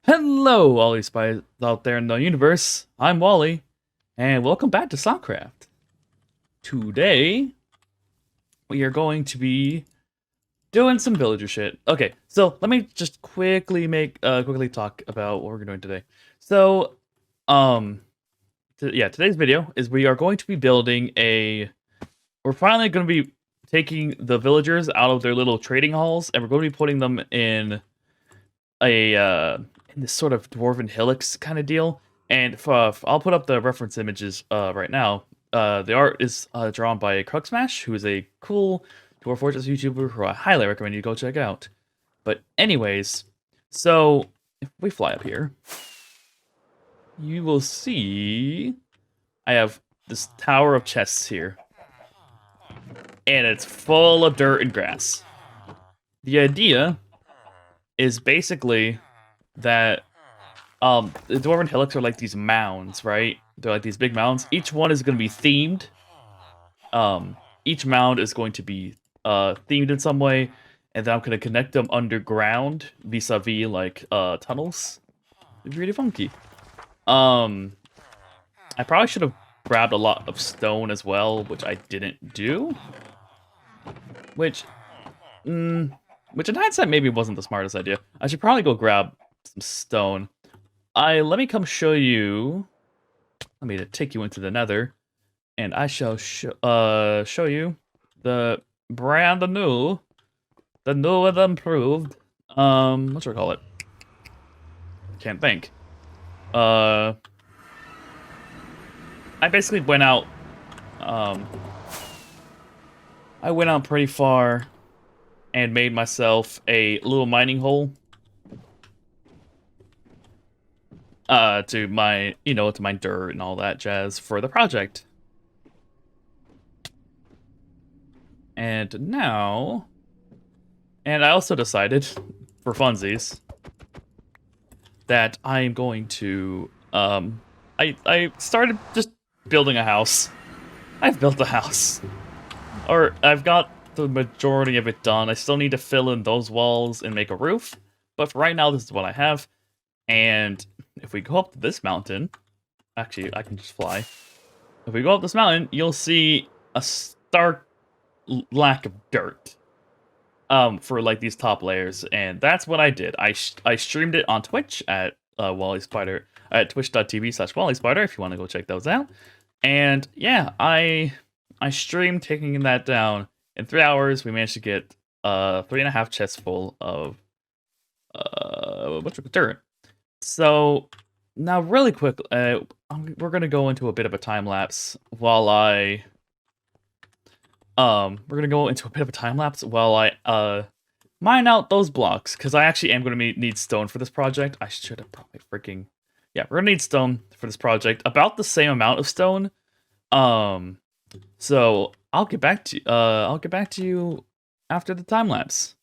Hello, all you spies out there in the universe. I'm Wally, and welcome back to Soundcraft. Today, we are going to be doing some villager shit. Okay, so let me just quickly talk about what we're doing today. So, today's video is we are going to be building we're finally going to be taking the villagers out of their little trading halls, and we're going to be putting them in in this sort of dwarven hillocks kind of deal. And I'll put up the reference images right now. The art is drawn by Crugsmash, who is a cool Dwarf Fortress YouTuber who I highly recommend you go check out. But anyways, so if we fly up here, you will see I have this tower of chests here. And it's full of dirt and grass. The idea is basically that the dwarven hillocks are like these mounds, right? They're like these big mounds. Each one is going to be themed. Each mound is going to be themed in some way, and then I'm going to connect them underground vis-a-vis like tunnels. It's really funky. I probably should have grabbed a lot of stone as well, which I didn't do. Which in hindsight maybe wasn't the smartest idea. I should probably go grab some stone. Let me come show you. Let me take you into the Nether, and I shall show you the brand new, the new and improved. What should I call it? Can't think. I basically went out. I went out pretty far and made myself a little mining hole. To mine dirt and all that jazz for the project. And now, I also decided, for funsies, that I'm going to, I started just building a house. I've built a house. Or, I've got the majority of it done. I still need to fill in those walls and make a roof. But for right now, this is what I have. And if we go up this mountain, actually, I can just fly. If we go up this mountain, you'll see a stark lack of dirt for like these top layers, and that's what I did. I streamed it on Twitch at Wally Spider at twitch.tv/Wally Spider if you want to go check those out. And yeah, I streamed taking that down. In 3 hours, we managed to get 3.5 chests full of dirt. So now, really quick, we're gonna go into a bit of a time lapse while I mine out those blocks, because I actually am gonna need stone for this project. I should have probably we're gonna need stone for this project, about the same amount of stone. So I'll get back to you after the time lapse.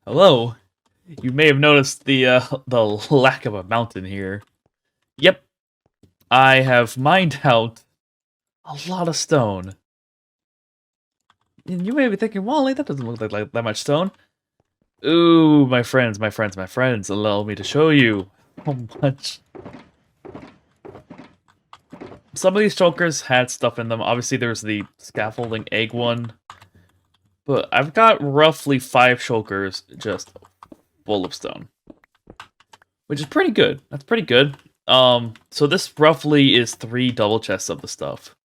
Hello. You may have noticed the lack of a mountain here. Yep, I have mined out a lot of stone. And you may be thinking, Wally, that doesn't look like that much stone. Ooh, my friends, allow me to show you how much. Some of these chokers had stuff in them. Obviously, there's the scaffolding egg one. But I've got roughly 5 chokers just full of stone. Which is pretty good. That's pretty good. So this roughly is 3 double chests of the stuff.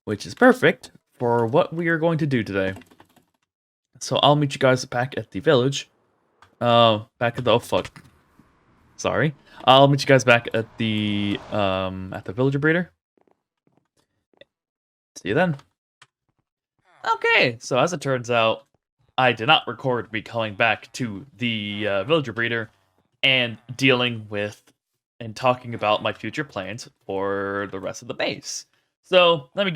Which is perfect for what we are going to do today. So I'll meet you guys back at the village. Back at the, oh fuck. Sorry. I'll meet you guys back at the villager breeder. See you then. Okay, so as it turns out, I did not record me coming back to the villager breeder and dealing with and talking about my future plans for the rest of the base. So let me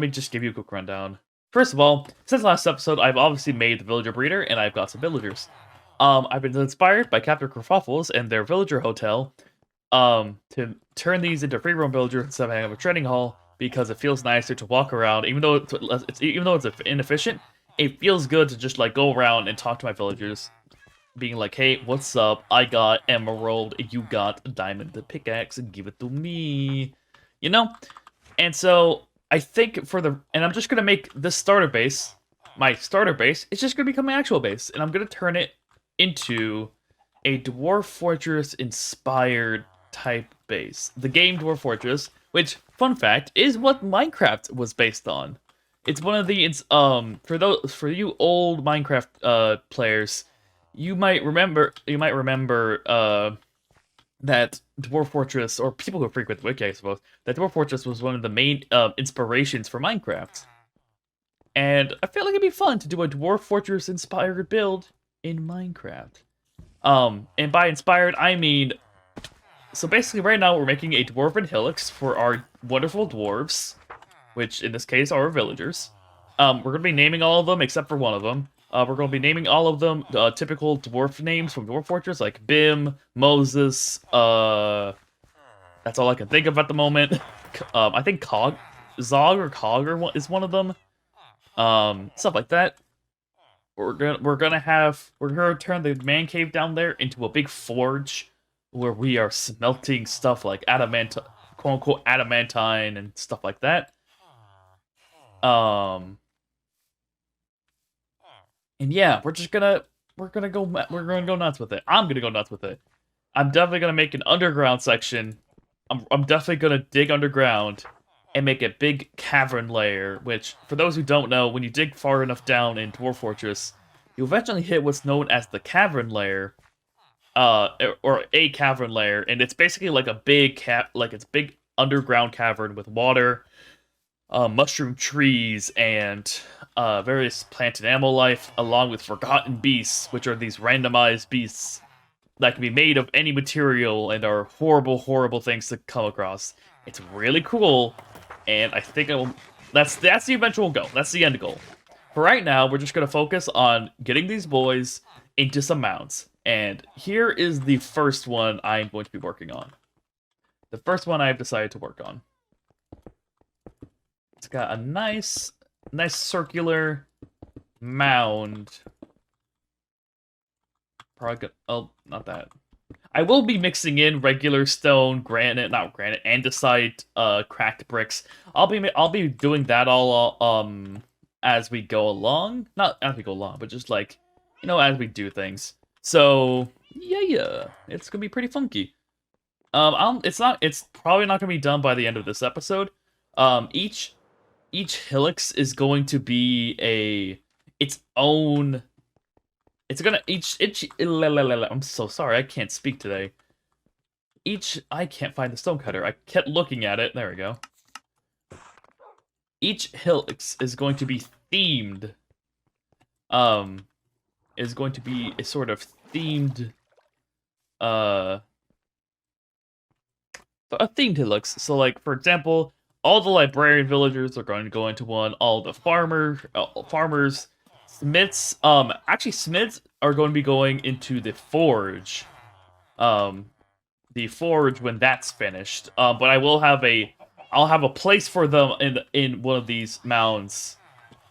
just give you a quick rundown. First of all, since last episode, I've obviously made the villager breeder and I've got some villagers. I've been inspired by Captain Kerfuffles and their villager hotel to turn these into free roam villagers instead of having a training hall because it feels nicer to walk around. Even though it's inefficient, it feels good to just like go around and talk to my villagers, being like, "Hey, what's up? I got emerald. You got a diamond to pickaxe, and give it to me." You know. And so I think and I'm just gonna make this starter base, my starter base. It's just gonna become my actual base, and I'm gonna turn it into a Dwarf Fortress inspired type base. The game Dwarf Fortress, which, fun fact, is what Minecraft was based on. It's one of the for you old Minecraft players, you might remember that Dwarf Fortress, or people who frequent the wiki, I suppose, that Dwarf Fortress was one of the main inspirations for Minecraft. And I feel like it'd be fun to do a Dwarf Fortress inspired build in Minecraft. And by inspired, I mean, so basically right now we're making a dwarven hillocks for our wonderful dwarves, which in this case are our villagers. We're going to be naming all of them except for one of them. We're going to be naming all of them typical dwarf names from Dwarf Fortress, like Bim, Moses, that's all I can think of at the moment. I think Zog or Cogger is one of them. Stuff like that. We're gonna turn the man cave down there into a big forge where we are smelting stuff like quote unquote adamantine and stuff like that. And yeah, we're gonna go nuts with it. I'm gonna go nuts with it. I'm definitely gonna make an underground section. I'm definitely gonna dig underground and make a big cavern layer, which, for those who don't know, when you dig far enough down in Dwarf Fortress, you eventually hit what's known as the cavern layer, or a cavern layer, and it's basically like a big big underground cavern with water, mushroom trees, and various plant and animal life, along with forgotten beasts, which are these randomized beasts that can be made of any material and are horrible, horrible things to come across. It's really cool, and I think that's the eventual goal. That's the end goal. For right now, we're just going to focus on getting these boys into some mounts. And here is the first one I'm going to be working on. The first one I've decided to work on. It's got a nice circular mound. Probably good. Oh, not that. I will be mixing in regular stone, not granite, andesite, cracked bricks. I'll be doing that all as we go along. Not as we go along, but just like, as we do things. So yeah, it's gonna be pretty funky. It's probably not gonna be done by the end of this episode. Each hillocks is going to be its own. It's gonna I'm so sorry, I can't speak today. I can't find the stonecutter. I kept looking at it. There we go. Each hillocks is going to be themed. Is going to be a sort of themed. A themed hillocks. So, like, for example, all the librarian villagers are going to go into one. All the farmers. Smiths. Actually, Smiths are going to be going into the forge. Um, the forge when that's finished. But I'll have a place for them in one of these mounds.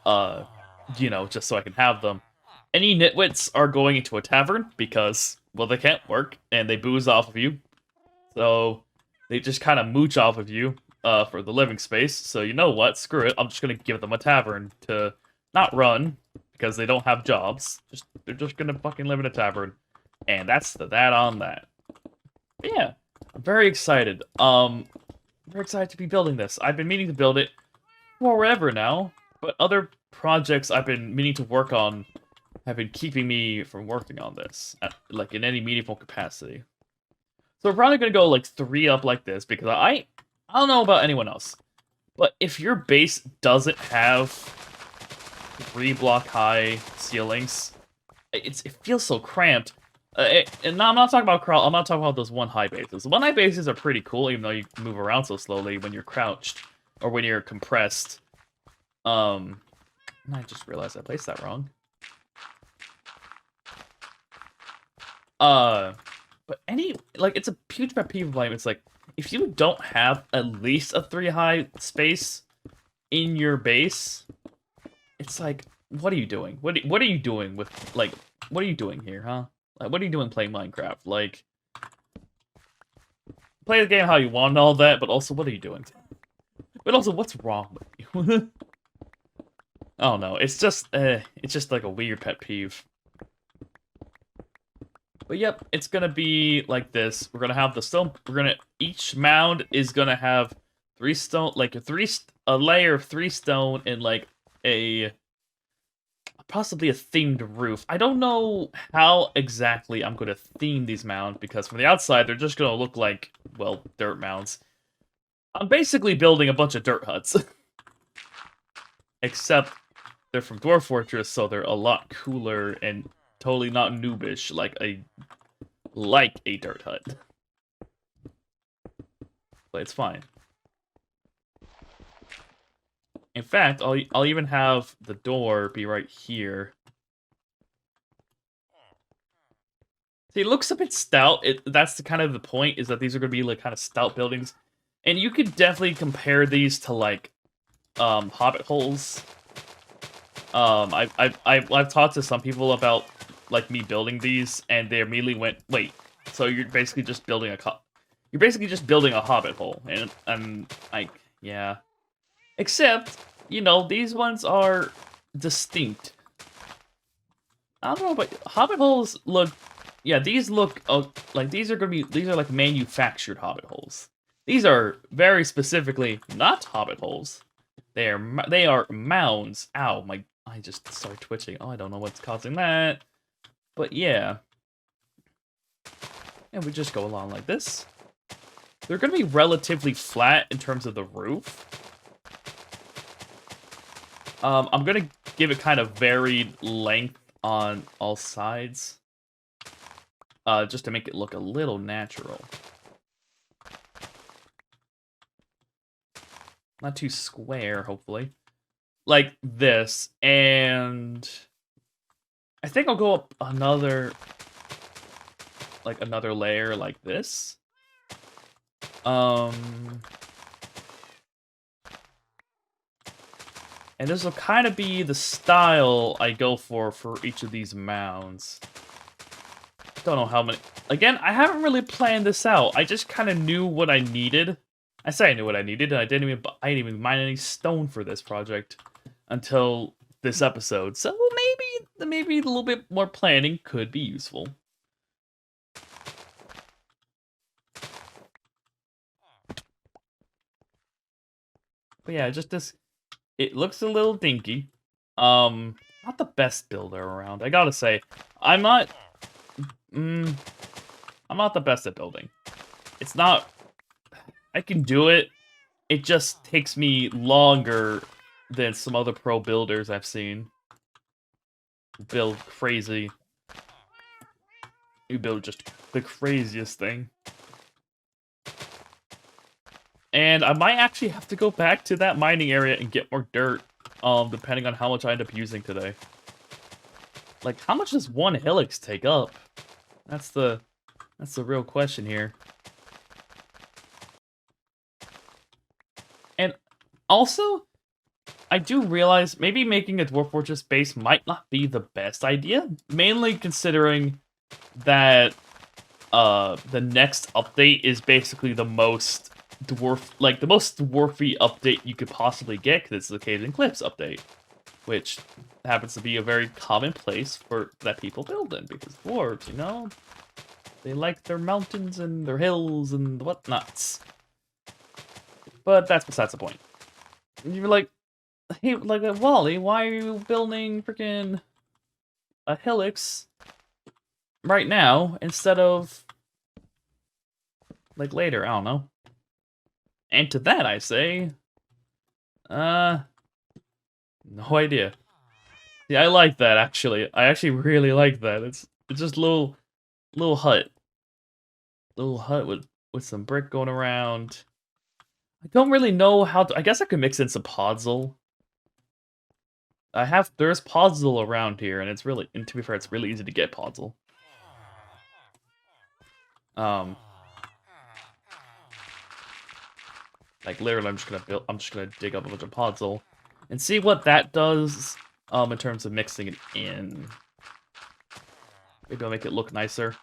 Just so I can have them. Any nitwits are going into a tavern because, well, they can't work and they booze off of you. So they just kind of mooch off of you for the living space. So you know what? Screw it. I'm just gonna give them a tavern to not run because they don't have jobs. They're just gonna fucking live in a tavern, and that's that on that. But yeah, I'm very excited. Very excited to be building this. I've been meaning to build it forever now, but other projects I've been meaning to work on have been keeping me from working on this, like in any meaningful capacity. So we're probably gonna go like 3 up like this because I don't know about anyone else, but if your base doesn't have 3-block high ceilings, it feels so cramped. And I'm not talking about crawl. I'm not talking about those 1-high bases. 1-high bases are pretty cool, even though you move around so slowly when you're crouched or when you're compressed. I just realized I placed that wrong. But it's a huge pet peeve of mine. It's like, if you don't have at least a 3-high space in your base, it's like, what are you doing? What are you doing with, like, what are you doing here, huh? Like, what are you doing playing Minecraft? Like, play the game how you want and all that, but also, what are you doing? But also, what's wrong with you? I don't know. It's just like a weird pet peeve. But yep, it's gonna be like this. We're gonna have the stone. Each mound is gonna have 3 stone, like a layer of 3 stone and like possibly a themed roof. I don't know how exactly I'm gonna theme these mounds because from the outside they're just gonna look like, well, dirt mounds. I'm basically building a bunch of dirt huts, except they're from Dwarf Fortress, so they're a lot cooler and totally not noobish like a dirt hut. But it's fine. In fact, I'll even have the door be right here. See, it looks a bit stout. That's the kind of the point, is that these are going to be like kind of stout buildings. And you could definitely compare these to like hobbit holes. I've talked to some people about like me building these, and they immediately went, "Wait, so you're basically just building a hobbit hole?" And like, yeah. Except, these ones are distinct. I don't know, but hobbit holes look, yeah, these look like these are like manufactured hobbit holes. These are very specifically not hobbit holes. They are mounds. Ow, I just started twitching. Oh, I don't know what's causing that. But yeah. And we just go along like this. They're going to be relatively flat in terms of the roof. I'm going to give it kind of varied length on all sides. Just to make it look a little natural. Not too square, hopefully. Like this, and I think I'll go up another layer like this. And this will kind of be the style I go for each of these mounds. Don't know how many. Again, I haven't really planned this out. I just kind of knew what I needed. I say I knew what I needed, and I didn't even mine any stone for this project until this episode. So maybe a little bit more planning could be useful. But yeah, just this. It looks a little dinky. Not the best builder around. I gotta say, I'm not the best at building. It's not. I can do it. It just takes me longer than some other pro builders I've seen. Build crazy. You build just the craziest thing. And I might actually have to go back to that mining area and get more dirt, depending on how much I end up using today. like, how much does one helix take up? That's the real question here. And also, I do realize maybe making a Dwarf Fortress base might not be the best idea, mainly considering that the next update is basically the most dwarfy update you could possibly get, because it's the Caves and Cliffs update, which happens to be a very common place for that people build in, because dwarves, you know, they like their mountains and their hills and whatnots. But that's besides the point. You're like, hey, like, Wally, why are you building freaking a helix right now instead of like later? I don't know. And to that I say, no idea. Yeah, I like that actually. I actually really like that. It's just little hut, with some brick going around. I don't really know how to. I guess I could mix in some podzol. There's podzol around here, and and to be fair, it's really easy to get podzol. Like literally, I'm just gonna dig up a bunch of podzol, and see what that does. In terms of mixing it in, maybe I'll make it look nicer.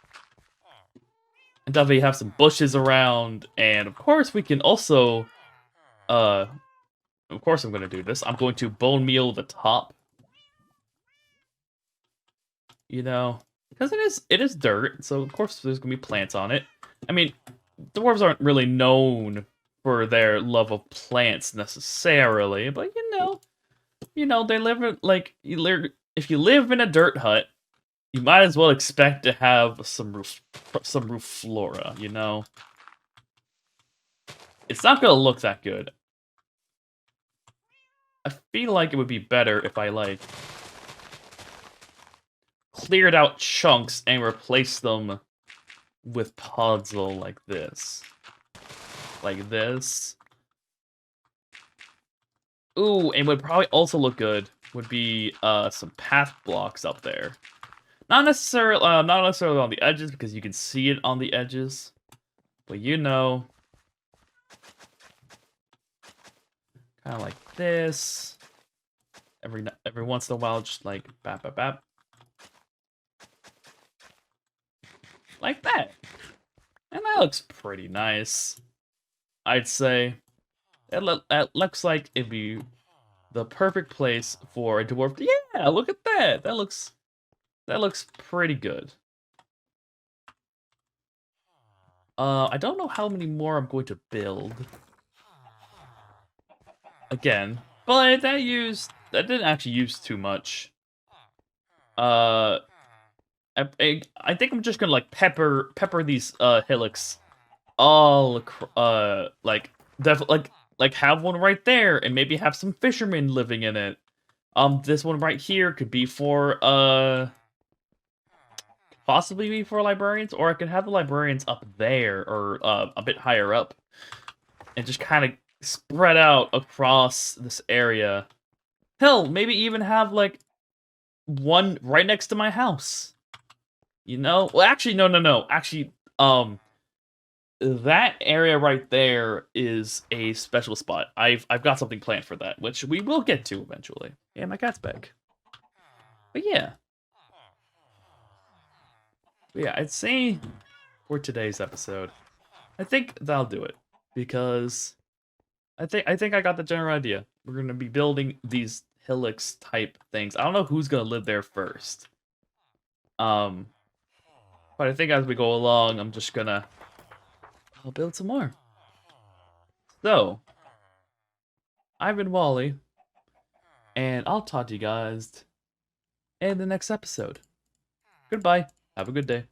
And definitely have some bushes around, and of course we can also, of course I'm gonna do this. I'm going to bone meal the top. You know, because it is dirt, so of course there's gonna be plants on it. I mean, dwarves aren't really known for their love of plants necessarily, but they live in, like, if you live in a dirt hut, you might as well expect to have some roof flora, you know? It's not gonna look that good. I feel like it would be better if I, like, cleared out chunks and replaced them with podzol like this. Like this. Ooh, and would probably also look good would be some path blocks up there. Not necessarily on the edges, because you can see it on the edges. But you know, kind of like this. Every once in a while, just like bap bap bap, like that, and that looks pretty nice. I'd say that looks like it'd be the perfect place for a dwarf. Yeah, look at that. That looks pretty good. I don't know how many more I'm going to build. Again, but that didn't actually use too much. I think I'm just gonna like pepper these hillocks all like like have one right there, and maybe have some fishermen living in it. This one right here could be for possibly be for librarians, or I could have the librarians up there, or a bit higher up, and just kind of spread out across this area. Hell, maybe even have like one right next to my house. You know? Well, actually, no. Actually, that area right there is a special spot. I've got something planned for that, which we will get to eventually. Yeah, my cat's back. But yeah. I'd say for today's episode, I think that'll do it, because I think I got the general idea. We're gonna be building these hillocks type things. I don't know who's gonna live there first. But I think as we go along, I'll build some more. So, I've been Wally, and I'll talk to you guys in the next episode. Goodbye. Have a good day.